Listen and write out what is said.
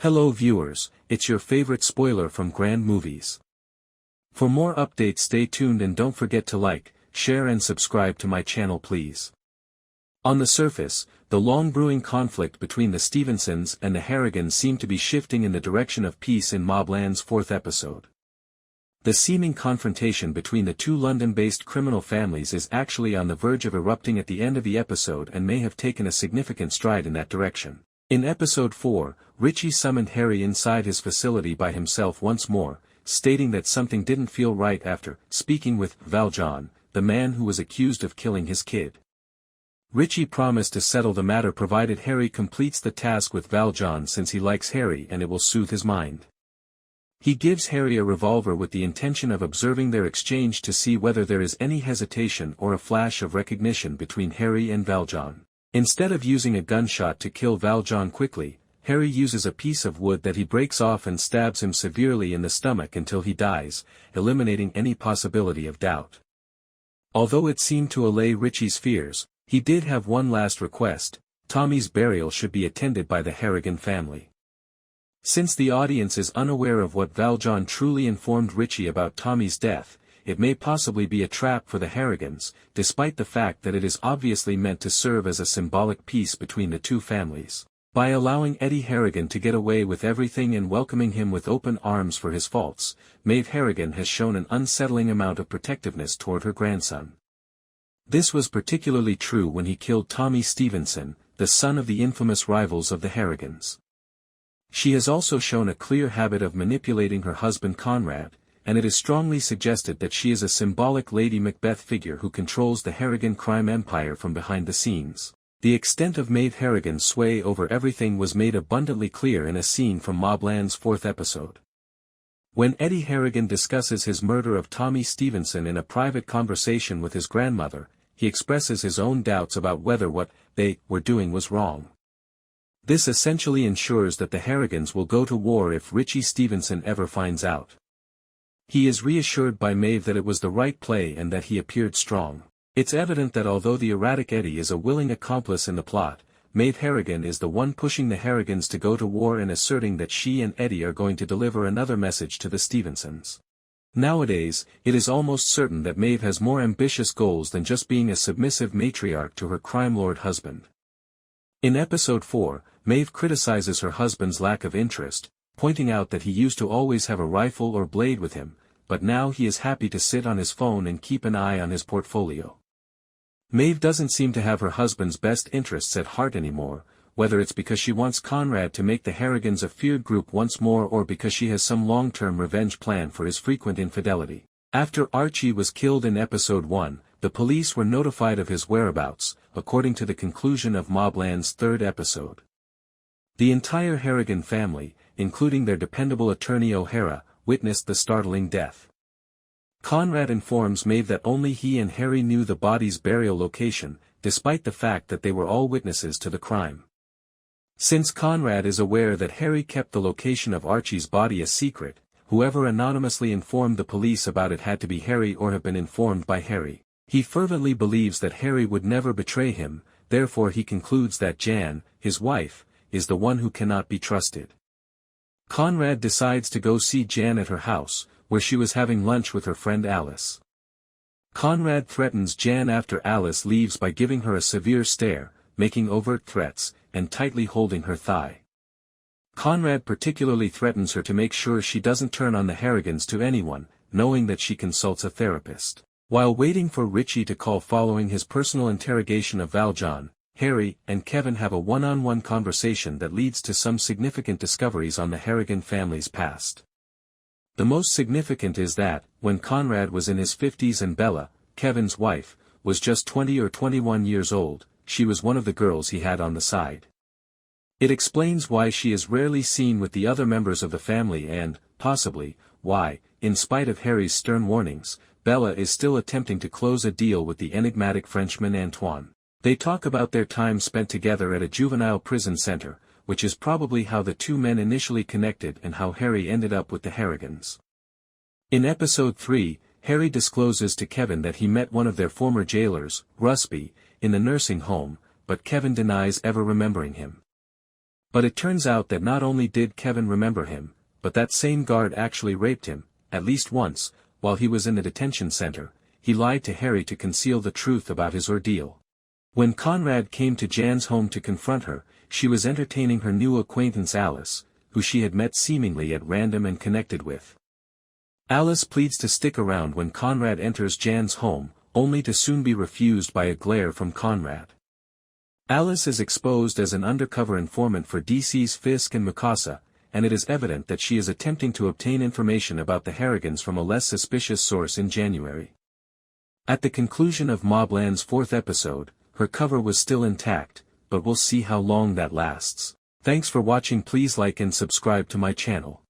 Hello viewers, it's your favorite spoiler from Grand Movies. For more updates stay tuned and don't forget to like, share and subscribe to my channel please. On the surface, the long-brewing conflict between the Stevensons and the Harrigans seemed to be shifting in the direction of peace in Mobland's fourth episode. The seeming confrontation between the two London-based criminal families is actually on the verge of erupting at the end of the episode and may have taken a significant stride in that direction. In episode 4, Richie summoned Harry inside his facility by himself once more, stating that something didn't feel right after speaking with Valjon, the man who was accused of killing his kid. Richie promised to settle the matter provided Harry completes the task with Valjon since he likes Harry and it will soothe his mind. He gives Harry a revolver with the intention of observing their exchange to see whether there is any hesitation or a flash of recognition between Harry and Valjon. Instead of using a gunshot to kill Valjon quickly, Harry uses a piece of wood that he breaks off and stabs him severely in the stomach until he dies, eliminating any possibility of doubt. Although it seemed to allay Richie's fears, he did have one last request: Tommy's burial should be attended by the Harrigan family. Since the audience is unaware of what Valjon truly informed Richie about Tommy's death, it may possibly be a trap for the Harrigans, despite the fact that it is obviously meant to serve as a symbolic peace between the two families. By allowing Eddie Harrigan to get away with everything and welcoming him with open arms for his faults, Mave Harrigan has shown an unsettling amount of protectiveness toward her grandson. This was particularly true when he killed Tommy Stevenson, the son of the infamous rivals of the Harrigans. She has also shown a clear habit of manipulating her husband Conrad, and it is strongly suggested that she is a symbolic Lady Macbeth figure who controls the Harrigan crime empire from behind the scenes. The extent of Mave Harrigan's sway over everything was made abundantly clear in a scene from Mobland's fourth episode. When Eddie Harrigan discusses his murder of Tommy Stevenson in a private conversation with his grandmother, he expresses his own doubts about whether what they were doing was wrong. This essentially ensures that the Harrigans will go to war if Richie Stevenson ever finds out. He is reassured by Mave that it was the right play and that he appeared strong. It's evident that although the erratic Eddie is a willing accomplice in the plot, Mave Harrigan is the one pushing the Harrigans to go to war and asserting that she and Eddie are going to deliver another message to the Stevensons. Nowadays, it is almost certain that Mave has more ambitious goals than just being a submissive matriarch to her crime-lord husband. In episode 4, Mave criticizes her husband's lack of interest, pointing out that he used to always have a rifle or blade with him, but now he is happy to sit on his phone and keep an eye on his portfolio. Mave doesn't seem to have her husband's best interests at heart anymore, whether it's because she wants Conrad to make the Harrigans a feared group once more or because she has some long-term revenge plan for his frequent infidelity. After Archie was killed in episode 1, the police were notified of his whereabouts, according to the conclusion of Mobland's third episode. The entire Harrigan family, including their dependable attorney O'Hara, witnessed the startling death. Conrad informs Mave that only he and Harry knew the body's burial location, despite the fact that they were all witnesses to the crime. Since Conrad is aware that Harry kept the location of Archie's body a secret, whoever anonymously informed the police about it had to be Harry or have been informed by Harry. He fervently believes that Harry would never betray him, therefore he concludes that Jan, his wife, is the one who cannot be trusted. Conrad decides to go see Jan at her house, where she was having lunch with her friend Alice. Conrad threatens Jan after Alice leaves by giving her a severe stare, making overt threats, and tightly holding her thigh. Conrad particularly threatens her to make sure she doesn't turn on the Harrigans to anyone, knowing that she consults a therapist. While waiting for Richie to call following his personal interrogation of Valjon, Harry and Kevin have a one-on-one conversation that leads to some significant discoveries on the Harrigan family's past. The most significant is that, when Conrad was in his 50s and Bella, Kevin's wife, was just 20 or 21 years old, she was one of the girls he had on the side. It explains why she is rarely seen with the other members of the family and, possibly, why, in spite of Harry's stern warnings, Bella is still attempting to close a deal with the enigmatic Frenchman Antoine. They talk about their time spent together at a juvenile prison center, which is probably how the two men initially connected and how Harry ended up with the Harrigans. In episode 3, Harry discloses to Kevin that he met one of their former jailers, Rusby, in the nursing home, but Kevin denies ever remembering him. But it turns out that not only did Kevin remember him, but that same guard actually raped him, at least once, while he was in the detention center. He lied to Harry to conceal the truth about his ordeal. When Conrad came to Jan's home to confront her, she was entertaining her new acquaintance Alice, who she had met seemingly at random and connected with. Alice pleads to stick around when Conrad enters Jan's home, only to soon be refused by a glare from Conrad. Alice is exposed as an undercover informant for DC's Fisk and Mikasa, and it is evident that she is attempting to obtain information about the Harrigans from a less suspicious source in January. At the conclusion of Mobland's 4th episode, her cover was still intact, but we'll see how long that lasts. Thanks for watching. Please like and subscribe to my channel.